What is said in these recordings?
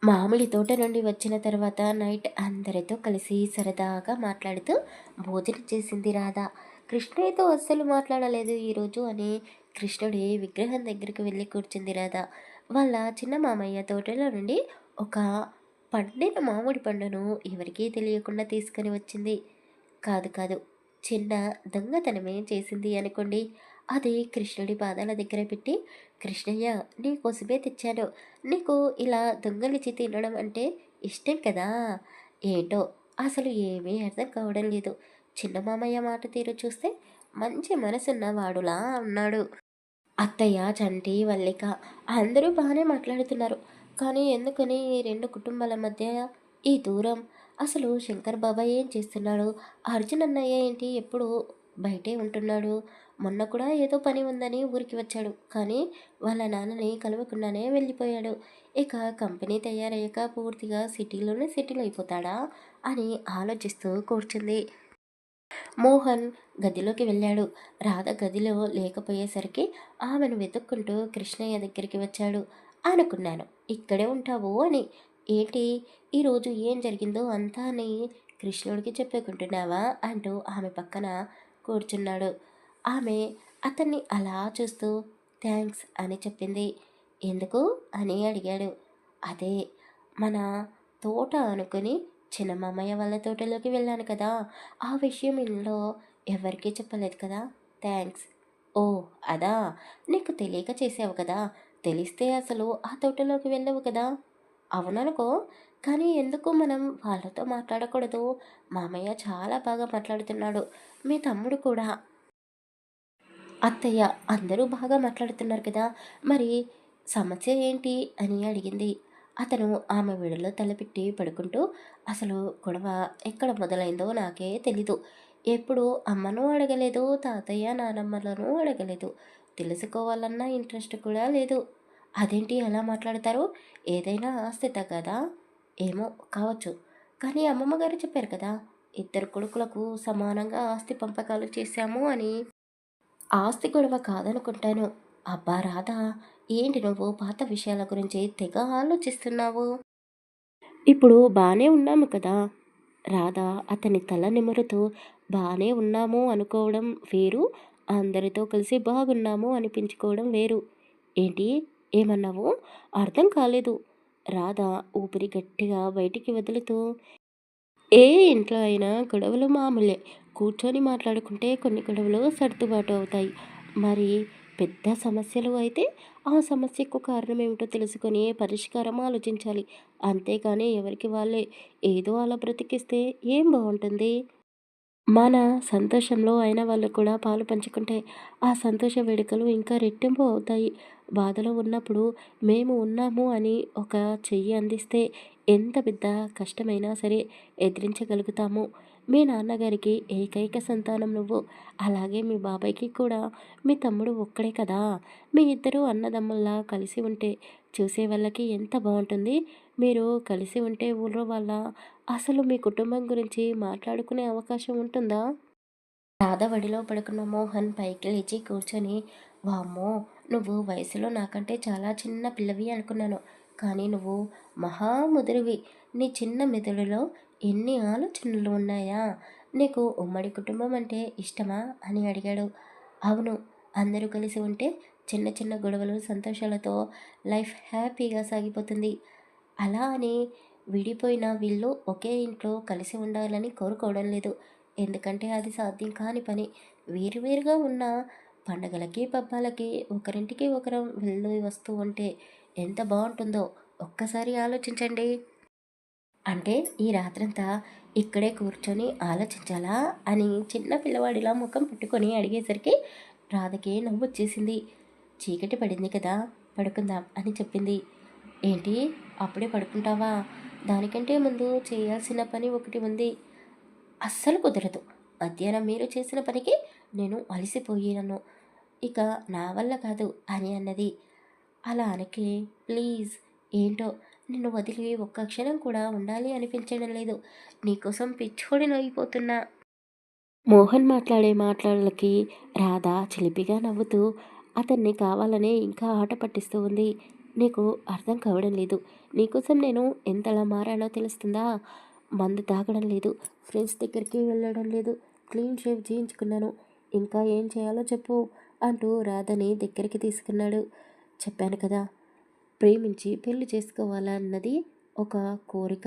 మామిడి తోట నుండి వచ్చిన తర్వాత నైట్ అందరితో కలిసి సరదాగా మాట్లాడుతూ భోజనం చేసింది రాధ. కృష్ణయ్యతో అస్సలు మాట్లాడలేదు ఈరోజు అని కృష్ణుడి విగ్రహం దగ్గరికి వెళ్ళి కూర్చుంది రాధ. వాళ్ళ చిన్న మామయ్య తోటలో నుండి ఒక పండిన మామిడి పండును ఎవరికీ తెలియకుండా తీసుకొని వచ్చింది. కాదు కాదు, చిన్న దొంగతనమే చేసింది అనుకోండి. అది కృష్ణుడి పాదాల దగ్గర పెట్టి, కృష్ణయ్య నీకోసమే తెచ్చాను, నీకు ఇలా దొంగలిచి తినడం అంటే ఇష్టం కదా. ఏంటో అసలు ఏమీ అర్థం కావడం లేదు. చిన్న మామయ్య మాట తీరు చూస్తే మంచి మనసున్న వాడులా ఉన్నాడు. అత్తయ్య, చంటి, వల్లిక అందరూ బాగానే మాట్లాడుతున్నారు. కానీ ఎందుకని ఈ రెండు కుటుంబాల మధ్య ఈ దూరం? అసలు శంకర్ బాబాయ్ ఏం చేస్తున్నాడు? అర్జున్ అన్నయ్య ఏంటి ఎప్పుడు బయటే ఉంటున్నాడు? మొన్న కూడా ఏదో పని ఉందని ఊరికి వచ్చాడు. కానీ వాళ్ళ నాన్నని కలవకుండానే వెళ్ళిపోయాడు. ఇక కంపెనీ తయారయ్యాక పూర్తిగా సిటీలోనే సెటిల్ అయిపోతాడా అని ఆలోచిస్తూ కూర్చుంది. మోహన్ గదిలోకి వెళ్ళాడు. రాధ గదిలో లేకపోయేసరికి ఆమెను వెతుక్కుంటూ కృష్ణయ్య దగ్గరికి వచ్చాడు. అనుకున్నాను ఇక్కడే ఉంటావు అని. ఏంటి ఈరోజు ఏం జరిగిందో అంతా అని కృష్ణుడికి చెప్పుకుంటున్నావా అంటూ ఆమె పక్కన కూర్చున్నాడు. ఆమె అతన్ని అలా చూస్తూ థ్యాంక్స్ అని చెప్పింది. ఎందుకు అని అడిగాడు. అదే, మన తోట అనుకుని చిన్న మామయ్య వాళ్ళ తోటలోకి వెళ్ళాను కదా, ఆ విషయం ఇంట్లో ఎవరికీ చెప్పలేదు కదా. థ్యాంక్స్. ఓ, అదా, నీకు తెలియక చేసావు కదా. తెలిస్తే అసలు ఆ తోటలోకి వెళ్ళవు కదా. అవుననుకో, కానీ ఎందుకు మనం వాళ్ళతో మాట్లాడకూడదు? మామయ్య చాలా బాగా మాట్లాడుతున్నాడు, మీ తమ్ముడు కూడా. అత్తయ్య అందరూ బాగా మాట్లాడుతున్నారు కదా, మరి సమస్య ఏంటి అని అడిగింది. అతను ఆమె విడలో తలపెట్టి పడుకుంటూ అసలు గొడవ ఎక్కడ మొదలైందో నాకే తెలీదు. ఎప్పుడు అమ్మను అడగలేదు, తాతయ్య నానమ్మలను అడగలేదు. తెలుసుకోవాలన్న ఇంట్రెస్ట్ కూడా లేదు. అదేంటి అలా మాట్లాడతారు? ఏదైనా ఆస్తి తగ్గదా? ఏమో కావచ్చు. కానీ అమ్మమ్మ గారు చెప్పారు కదా, ఇద్దరు కొడుకులకు సమానంగా ఆస్తి పంపకాలు చేశాము అని. ఆస్తి గొడవ కాదనుకుంటాను. అబ్బా రాధా! ఏంటి నువ్వు పాత విషయాల గురించి తెగ ఆలోచిస్తున్నావు? ఇప్పుడు బానే ఉన్నాము కదా! రాధ అతని తల నిమురుతూ బానే ఉన్నాము అనుకోవడం వేరు, అందరితో కలిసి బాగున్నాము అనిపించుకోవడం వేరు. ఏంటి? ఏమన్నావు? అర్థం కాలేదు. రాధ ఊపిరి గట్టిగా బయటికి వదులుతూ ఏ ఇంట్లో అయినా గొడవలు మామూలే. కూర్చొని మాట్లాడుకుంటే కొన్ని గొడవలు సర్దుబాటు అవుతాయి. మరి పెద్ద సమస్యలు అయితే ఆ సమస్యకు కారణం ఏమిటో తెలుసుకొని పరిష్కారం ఆలోచించాలి. అంతేగాని ఎవరికి వాళ్ళే ఏదో అలా బ్రతికిస్తే ఏం బావుంటుంది? మన సంతోషంలో అయిన వాళ్ళు కూడా పాలు పంచుకుంటే ఆ సంతోష వేడుకలు ఇంకా రెట్టింపు అవుతాయి. బాధలో ఉన్నప్పుడు మేము ఉన్నాము అని ఒక చెయ్యి అందిస్తే ఎంత పెద్ద కష్టమైనా సరే ఎదిరించగలుగుతాము. మీ నాన్నగారికి ఏకైక సంతానం నువ్వు. అలాగే మీ బాబాయ్కి కూడా మీ తమ్ముడు ఒక్కడే కదా. మీ ఇద్దరు అన్నదమ్ముల్లా కలిసి ఉంటే చూసే వాళ్ళకి ఎంత బాగుంటుంది. మీరు కలిసి ఉంటే ఊళ్ళో వాళ్ళ అసలు మీ కుటుంబం గురించి మాట్లాడుకునే అవకాశం ఉంటుందా? రాధ వడిలో పడుకున్న మోహన్ పైకి లేచి కూర్చొని, వామ్మో, నువ్వు వయసులో నాకంటే చాలా చిన్న పిల్లవి అనుకున్నాను. కానీ నువ్వు మహా ముదురివి. నీ చిన్న మెదడులో ఎన్ని ఆలోచనలు ఉన్నాయా? నీకు ఉమ్మడి కుటుంబం అంటే ఇష్టమా అని అడిగాడు. అవును, అందరూ కలిసి ఉంటే చిన్న చిన్న గొడవలు సంతోషాలతో లైఫ్ హ్యాపీగా సాగిపోతుంది. అలా అని విడిపోయిన వీళ్ళు ఒకే ఇంట్లో కలిసి ఉండాలని కోరుకోవడం లేదు. ఎందుకంటే అది సాధ్యం కాని పని. వేరువేరుగా ఉన్న పండగలకి, పబ్బాలకి ఒకరింటికి ఒకరం వెళ్ళి వస్తూ ఉంటే ఎంత బావుంటుందో ఒక్కసారి ఆలోచించండి. అంటే ఈ రాత్రంతా ఇక్కడే కూర్చొని ఆలోచించాలా అని చిన్న పిల్లవాడిలా ముఖం పెట్టుకొని అడిగేసరికి రాధకి నవ్వొచ్చేసింది. చీకటి పడింది కదా, పడుకుందాం అని చెప్పింది. ఏంటి, అప్పుడే పడుకుంటావా? దానికంటే ముందు చేయాల్సిన పని ఒకటి ఉంది. అస్సలు కుదరదు. మధ్యాహ్నం మీరు చేసిన పనికి నేను అలసిపోయాను. ఇక నా వల్ల కాదు అని అన్నది. అలా అనకే ప్లీజ్. ఏంటో నిన్ను వదిలి ఒక్క క్షణం కూడా ఉండాలి అనిపించడం లేదు. నీకోసం పిచ్చోడినైపోతున్నా. మోహన్ మాట్లాడే మాటలకి రాధ చిలిపిగా నవ్వుతూ అతన్ని కావాలనే ఇంకా ఆట పట్టిస్తూ ఉంది. నీకు అర్థం కావడం లేదు. నీకోసం నేను ఎంతలా మారానో తెలుస్తుందా? మందు తాగడం లేదు, ఫ్రెండ్స్ దగ్గరికి వెళ్ళడం లేదు, క్లీన్ షేవ్ చేయించుకున్నాను. ఇంకా ఏం చేయాలో చెప్పు అంటూ రాధని దగ్గరికి తీసుకున్నాడు. చెప్పాను కదా, ప్రేమించి పెళ్లి చేసుకోవాలన్నది ఒక కోరిక.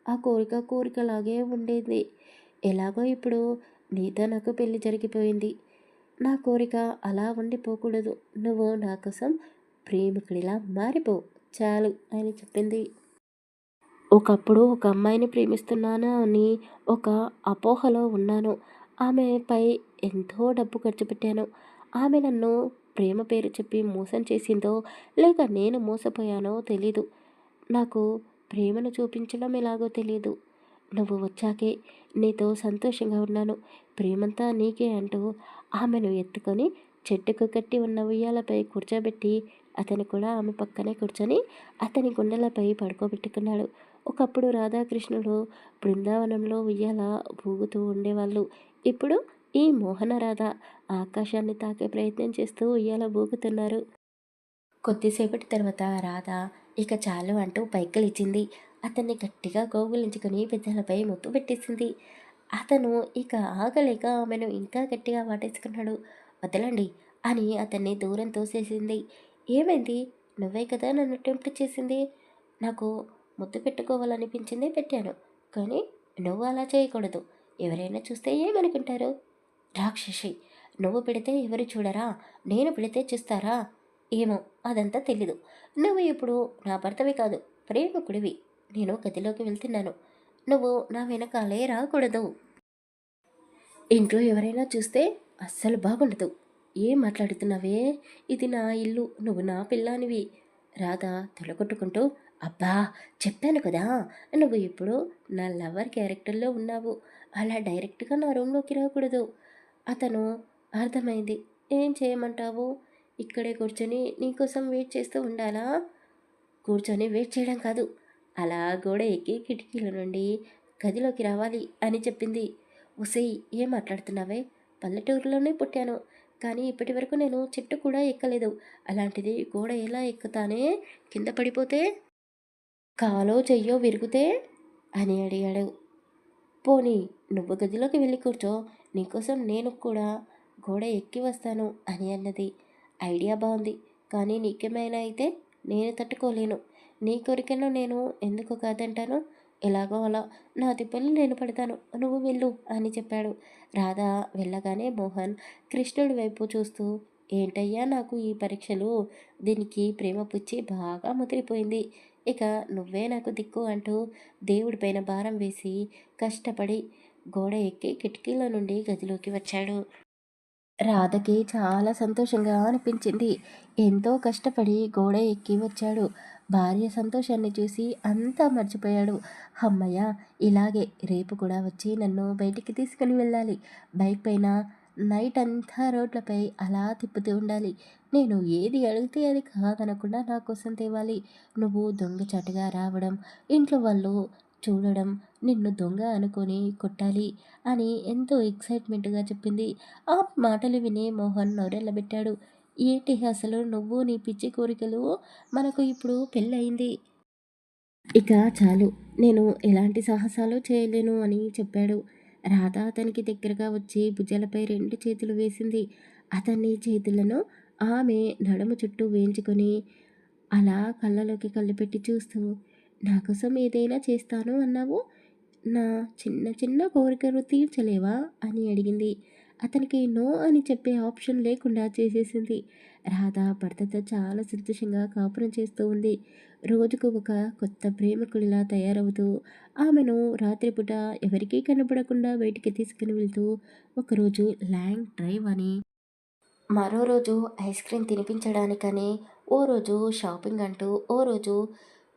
ఆ కోరిక కోరికలాగే ఉండేది. ఎలాగో ఇప్పుడు నీతో నాకు పెళ్లి జరిగిపోయింది. నా కోరిక అలా ఉండిపోకూడదు. నువ్వు నా కోసం ప్రేమికుడిలా మారిపో చాలు అని చెప్పింది. ఒకప్పుడు ఒక అమ్మాయిని ప్రేమిస్తున్నాను అని ఒక అపోహలో ఉన్నాను. ఆమెపై ఎంతో డబ్బు ఖర్చు పెట్టాను. ఆమె నన్ను ప్రేమ పేరు చెప్పి మోసం చేసిందో లేక నేను మోసపోయానో తెలీదు. నాకు ప్రేమను చూపించడం ఎలాగో తెలీదు. నువ్వు వచ్చాకే నీతో సంతోషంగా ఉన్నాను. ప్రేమంతా నీకే అంటూ ఆమెను ఎత్తుకొని చెట్టుకు కట్టి ఉన్న ఉయ్యాలపై కూర్చోబెట్టి అతను కూడా ఆమె పక్కనే కూర్చొని అతని గుండెలపై పడుకోబెట్టుకున్నాడు. ఒకప్పుడు రాధాకృష్ణుడు బృందావనంలో ఉయ్యాల ఊగుతూ ఉండేవాళ్ళు. ఇప్పుడు ఈ మోహన రాధ ఆకాశాన్ని తాకే ప్రయత్నం చేస్తూ ఉయ్యాల ఊగుతున్నారు. కొద్దిసేపటి తర్వాత రాధ ఇక చాలు అంటూ పైకలిచ్చింది. అతన్ని గట్టిగా కౌగిలించుకుని పెదాలపై ముద్దు పెట్టేసింది. అతను ఇక ఆగలేక ఆమెను ఇంకా గట్టిగా వాటేసుకున్నాడు. వదలండి అని అతన్ని దూరం తోసేసింది. ఏమైంది? నువ్వే కదా నన్ను టెంప్ట్ చేసింది. నాకు ముద్దు పెట్టుకోవాలనిపించింది పెట్టాను. కానీ నువ్వు అలా చేయకూడదు. ఎవరైనా చూస్తే ఏమనుకుంటారు? రాక్షసి! నువ్వు పెడితే ఎవరు చూడరా? నేను పెడితే చూస్తారా? ఏమో అదంతా తెలీదు. నువ్వు ఇప్పుడు నా భర్తవి కాదు, ప్రేమికుడివి. నేను గదిలోకి వెళ్తున్నాను. నువ్వు నా వెనకాలే రాకూడదు. ఇంట్లో ఎవరైనా చూస్తే అస్సలు బాగుండదు. ఏం మాట్లాడుతున్నావే? ఇది నా ఇల్లు, నువ్వు నా పిల్లానివి. రాధ తొలగొట్టుకుంటూ, అబ్బా చెప్పాను కదా, నువ్వు ఇప్పుడు నా లవర్ క్యారెక్టర్లో ఉన్నావు. అలా డైరెక్ట్గా నా రూమ్లోకి రాకూడదు. అతను అర్థమైంది. ఏం చేయమంటావు? ఇక్కడే కూర్చొని నీకోసం వెయిట్ చేస్తూ ఉండాలా? కూర్చొని వెయిట్ చేయడం కాదు, అలా గోడ ఎక్కి కిటికీల నుండి గదిలోకి రావాలి అని చెప్పింది. ఒసేయ్ ఏం మాట్లాడుతున్నావే? పల్లెటూరులోనే పుట్టాను, కానీ ఇప్పటి వరకు నేను చెట్టు కూడా ఎక్కలేదు. అలాంటిది గోడ ఎలా ఎక్కుతానే? కింద పడిపోతే? కాలో చెయ్యో విరిగితే అని అడిగాడు. పోనీ నువ్వు గదిలోకి వెళ్ళి కూర్చో, నీకోసం నేను కూడా గోడ ఎక్కి వస్తాను అని అన్నది. ఐడియా బాగుంది, కానీ నీకేమైనా అయితే నేను తట్టుకోలేను. నీ కోరికను నేను ఎందుకు కాదంటాను? ఎలాగో అలా నా తిప్పలు నేను పడతాను, నువ్వు వెళ్ళు అని చెప్పాడు. రాధ వెళ్ళగానే మోహన్ కృష్ణుడి వైపు చూస్తూ, ఏంటయ్యా నాకు ఈ పరీక్షలు? దీనికి ప్రేమ పుచ్చి బాగా ముదిరిపోయింది. ఇక నువ్వే నాకు దిక్కు అంటూ దేవుడిపైన భారం వేసి కష్టపడి గోడ ఎక్కి కిటికీలో నుండి గదిలోకి వచ్చాడు. రాధకి చాలా సంతోషంగా అనిపించింది. ఎంతో కష్టపడి గోడ ఎక్కి వచ్చాడు. భార్య సంతోషాన్ని చూసి అంతా మర్చిపోయాడు. హమ్మయ్య! ఇలాగే రేపు కూడా వచ్చి నన్ను బయటికి తీసుకుని వెళ్ళాలి. బైక్ పైన నైట్ అంతా రోడ్లపై అలా తిప్పుతూ ఉండాలి. నేను ఏది అడిగితే అది కాదనకుండా నా కోసం తేవాలి. నువ్వు దొంగచాటుగా రావడం, ఇంట్లో వాళ్ళు చూడడం, నిన్ను దొంగ అనుకొని కొట్టాలి అని ఎంతో ఎక్సైట్మెంట్‌గా చెప్పింది. ఆ మాటలు విని మోహన్ నోరెళ్ళబెట్టాడు. ఏంటి అసలు నువ్వు నీ పిచ్చి కోరికలు, మనకు ఇప్పుడు పెళ్ళయింది. ఇక చాలు, నేను ఎలాంటి సాహసాలు చేయలేను అని చెప్పాడు. రాధ అతనికి దగ్గరగా వచ్చి భుజాలపై 2 చేతులు వేసింది. అతని చేతులను ఆమె నడుము చుట్టూ వేయించుకొని అలా కళ్ళలోకి కళ్ళు పెట్టి చూస్తూ, నా కోసం ఏదైనా చేస్తాను అన్నావు. నా చిన్న చిన్న కోరికలు తీర్చలేవా అని అడిగింది. అతనికి నో అని చెప్పే ఆప్షన్ లేకుండా చేసేసింది. రాధ భర్తతో చాలా సంతోషంగా కాపురం చేస్తూ ఉంది. రోజుకు ఒక కొత్త ప్రేమికుడిలా తయారవుతూ ఆమెను రాత్రిపూట ఎవరికీ కనపడకుండా బయటికి తీసుకుని వెళ్తూ, ఒకరోజు లాంగ్ డ్రైవ్ అని, మరో రోజు ఐస్ క్రీమ్ తినిపించడానికని, ఓ రోజు షాపింగ్ అంటూ, ఓ రోజు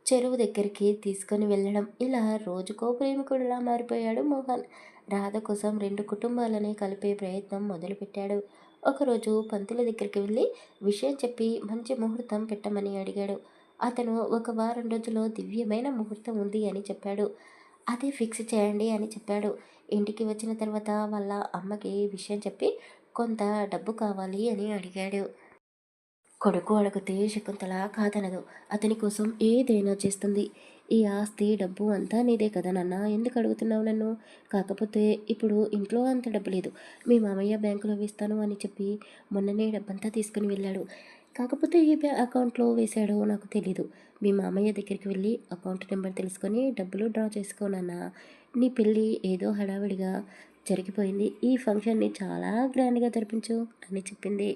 చెరువు దగ్గరికి తీసుకొని వెళ్ళడం. ఇలా రోజుకో ప్రేమికుడిలా మారిపోయాడు మోహన్. రాధ కోసం 2 కుటుంబాలని కలిపే ప్రయత్నం మొదలుపెట్టాడు. ఒకరోజు పంతుల దగ్గరికి వెళ్ళి విషయం చెప్పి మంచి ముహూర్తం పెట్టమని అడిగాడు. అతను ఒక వారం రోజుల్లో దివ్యమైన ముహూర్తం ఉంది అని చెప్పాడు. అదే ఫిక్స్ చేయండి అని చెప్పాడు. ఇంటికి వచ్చిన తర్వాత వాళ్ళ అమ్మకి విషయం చెప్పి కొంత డబ్బు కావాలి అని అడిగాడు. కొడుకు అడిగితే శకుంతల కాదనదు. అతని కోసం ఏదైనా చేస్తుంది. ఈ ఆస్తి, డబ్బు అంతా నీదే కదా నాన్న! ఎందుకు అడుగుతున్నావు నన్ను? కాకపోతే ఇప్పుడు ఇంట్లో అంత డబ్బు లేదు. మీ మామయ్య బ్యాంకులో వేస్తాను అని చెప్పి మొన్ననే డబ్బంతా తీసుకొని వెళ్ళాడు. కాకపోతే ఏ అకౌంట్‌లో వేశాడో నాకు తెలీదు. మీ మామయ్య దగ్గరికి వెళ్ళి అకౌంట్ నెంబర్ తెలుసుకొని డబ్బులు డ్రా చేసుకో నాన్న. నీ పెళ్ళి ఏదో హడావిడిగా జరిగిపోయింది. ఈ ఫంక్షన్‌ని చాలా గ్రాండ్‌గా జరిపించు అని చెప్పింది.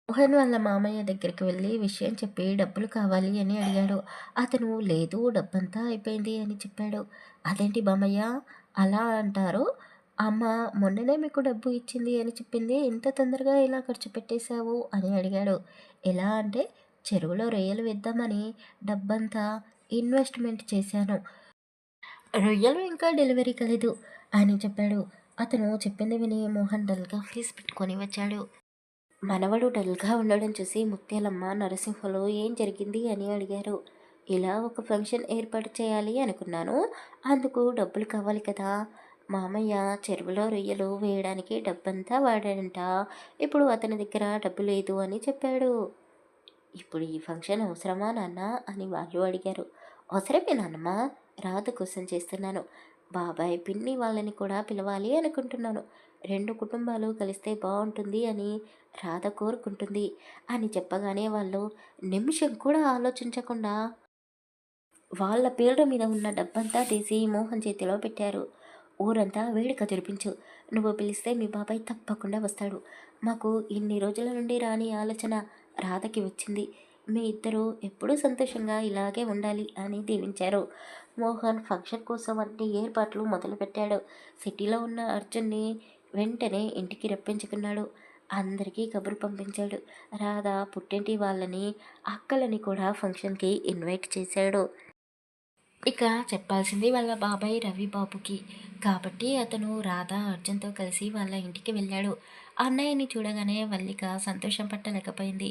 మోహన్ వాళ్ళ మామయ్య దగ్గరికి వెళ్ళి విషయం చెప్పి డబ్బులు కావాలి అని అడిగాడు. అతను లేదు డబ్బంతా అయిపోయింది అని చెప్పాడు. అదేంటి మామయ్య అలా అంటారు? అమ్మ మొన్ననే మీకు డబ్బు ఇచ్చింది అని చెప్పింది. ఇంత తొందరగా ఎలా ఖర్చు పెట్టేశావు అని అడిగాడు. ఎలా అంటే చెరువులో రొయ్యలు వేద్దామని డబ్బంతా ఇన్వెస్ట్మెంట్ చేశాను. రొయ్యలు ఇంకా డెలివరీ కాలేదు అని చెప్పాడు. అతను చెప్పింది విని మోహన్ డల్గా ఫేస్ పెట్టుకొని వచ్చాడు. మనవడు డల్‌గా ఉండడం చూసి ముత్యాలమ్మ, నరసింహులు ఏం జరిగింది అని అడిగారు. ఇలా ఒక ఫంక్షన్ ఏర్పాటు చేయాలి అనుకున్నాను. అందుకు డబ్బులు కావాలి కదా! మామయ్య చెరువులో రొయ్యలు వేయడానికి డబ్బంతా వాడాడంట. ఇప్పుడు అతని దగ్గర డబ్బు లేదు అని చెప్పాడు. ఇప్పుడు ఈ ఫంక్షన్ అవసరమా నాన్న అని వాళ్ళు అడిగారు. అవసరమే నాన్నమ్మ, రాధ కోసం చేస్తున్నాను. బాబాయ్, పిన్ని వాళ్ళని కూడా పిలవాలి అనుకుంటున్నాను. రెండు కుటుంబాలు కలిస్తే బాగుంటుంది అని రాధ కోరుకుంటుంది అని చెప్పగానే వాళ్ళు నిమిషం కూడా ఆలోచించకుండా వాళ్ళ పేర్ల మీద ఉన్న డబ్బంతా తీసి మోహన్ చేతిలో పెట్టారు. ఊరంతా వేడుక జరిపించు. నువ్వు పిలిస్తే మీ బాబాయ్ తప్పకుండా వస్తాడు. మాకు ఇన్ని రోజుల నుండి రాని ఆలోచన రాధకి వచ్చింది. మీ ఇద్దరూ ఎప్పుడూ సంతోషంగా ఇలాగే ఉండాలి అని దీవించారు. మోహన్ ఫంక్షన్ కోసం అన్ని ఏర్పాట్లు మొదలుపెట్టాడు. సిటీలో ఉన్న అర్జున్ని వెంటనే ఇంటికి రప్పించుకున్నాడు. అందరికీ కబురు పంపించాడు. రాధ పుట్టింటి వాళ్ళని, అక్కలని కూడా ఫంక్షన్కి ఇన్వైట్ చేశాడు. ఇక చెప్పాల్సింది వాళ్ళ బాబాయ్ రవిబాబుకి. కాబట్టి అతను రాధ, అర్జున్‌తో కలిసి వాళ్ళ ఇంటికి వెళ్ళాడు. అన్నయ్యని చూడగానే వల్లిక సంతోషం పట్టలేకపోయింది.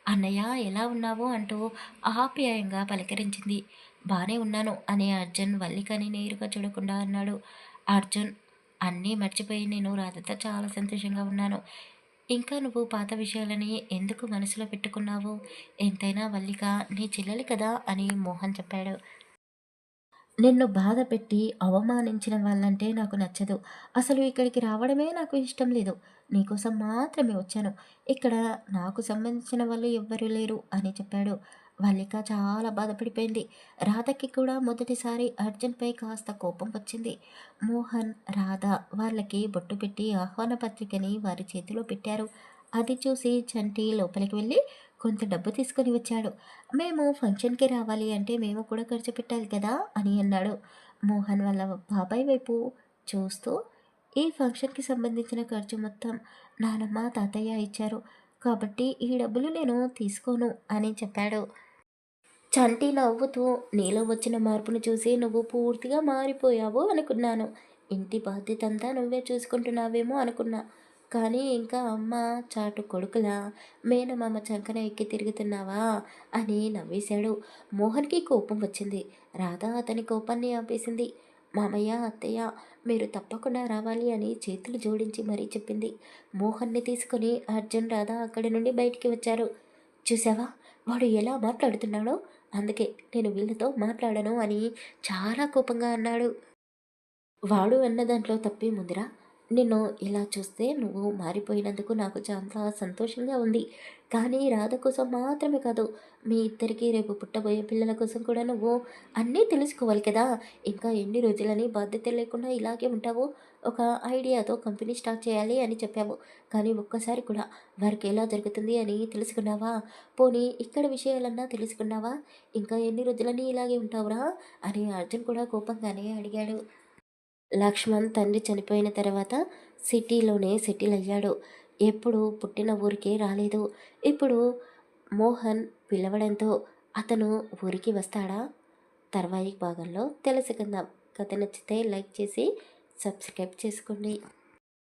"అన్నయ్య ఎలా ఉన్నావు?" అంటూ ఆప్యాయంగా పలకరించింది. "బానే ఉన్నాను" అని అర్జున్ వల్లికని నేరుగా చూడకుండా అన్నాడు. అర్జున్, "అన్నీ మర్చిపోయి నేను రాధతో చాలా సంతోషంగా ఉన్నాను. ఇంకా నువ్వు పాత విషయాలని ఎందుకు మనసులో పెట్టుకున్నావు? ఎంతైనా వల్లిక నీ చెల్లెలు కదా" అని మోహన్ చెప్పాడు. నిన్ను బాధపెట్టి, అవమానించిన వాళ్ళంటే నాకు నచ్చదు. అసలు ఇక్కడికి రావడమే నాకు ఇష్టం లేదు. నీకోసం మాత్రమే వచ్చాను. ఇక్కడ నాకు సంబంధించిన వాళ్ళు ఎవ్వరూ లేరు అని చెప్పాడు. వల్లిక చాలా బాధపడిపోయింది. రాధకి కూడా మొదటిసారి అర్జున్‌పై కాస్త కోపం వచ్చింది. మోహన్, రాధ వాళ్ళకి బొట్టు పెట్టి ఆహ్వాన పత్రికని వారి చేతిలో పెట్టారు. అది చూసి చంటి లోపలికి వెళ్ళి కొంత డబ్బు తీసుకొని వచ్చాడు. మేము ఫంక్షన్‌కి రావాలి అంటే మేము కూడా ఖర్చు పెట్టాలి కదా! అని అన్నాడు. మోహన్ వాళ్ళ బాబాయ్ వైపు చూస్తూ, ఈ ఫంక్షన్‌కి సంబంధించిన ఖర్చు మొత్తం నానమ్మ, తాతయ్య ఇచ్చారు. కాబట్టి ఈ డబ్బులు నేను తీసుకోను అని చెప్పాడు. చంటి నవ్వుతూ, నీలో వచ్చిన మార్పును చూసి నువ్వు పూర్తిగా మారిపోయావు అనుకున్నాను. ఇంటి బాధ్యతంతా నువ్వే చూసుకుంటున్నావేమో అనుకున్నా. కానీ ఇంకా అమ్మ చాటు కొడుకులా మేనమామ చంకన ఎక్కి తిరుగుతున్నావా అని నవ్వేశాడు. మోహన్‌కి కోపం వచ్చింది. రాధ అతని కోపాన్ని ఆపేసింది. మామయ్య, అత్తయ్య మీరు తప్పకుండా రావాలి అని చేతులు జోడించి మరీ చెప్పింది. మోహన్‌ని తీసుకొని అర్జున్, రాధ అక్కడి నుండి బయటికి వచ్చారు. చూసావా వాడు ఎలా మాట్లాడుతున్నాడో? అందుకే నేను వీళ్ళతో మాట్లాడను అని చాలా కోపంగా అన్నాడు. వాడు అన్న దాంట్లో తప్పేముందిరా? నిన్ను ఇలా చూస్తే నువ్వు మారిపోయినందుకు నాకు చాలా సంతోషంగా ఉంది. కానీ రాధ కోసం మాత్రమే కాదు, మీ ఇద్దరికీ రేపు పుట్టబోయే పిల్లల కోసం కూడా నువ్వు అన్నీ తెలుసుకోవాలి కదా! ఇంకా ఎన్ని రోజులని బాధ్యత లేకుండా ఇలాగే ఉంటావు? ఒక ఐడియాతో కంపెనీ స్టార్ట్ చేయాలి అని చెప్పావు. కానీ ఒక్కసారి కూడా వారికి ఎలా జరుగుతుంది అని తెలుసుకున్నావా? పోనీ ఇక్కడ విషయాలన్నా తెలుసుకున్నావా? ఇంకా ఎన్ని రోజులని ఇలాగే ఉంటావురా? అని అర్జున్ కూడా కోపంగానే అడిగాడు. లక్ష్మణ్ తండ్రి చనిపోయిన తర్వాత సిటీలోనే సెటిల్ అయ్యాడు. ఎప్పుడు పుట్టిన ఊరికే రాలేదు. ఇప్పుడు మోహన్ పిలవడంతో అతను ఊరికి వస్తాడా? తర్వాయి భాగంలో తెలుసుకుందాం. కథ నచ్చితే లైక్ చేసి సబ్స్క్రైబ్ చేసుకోండి.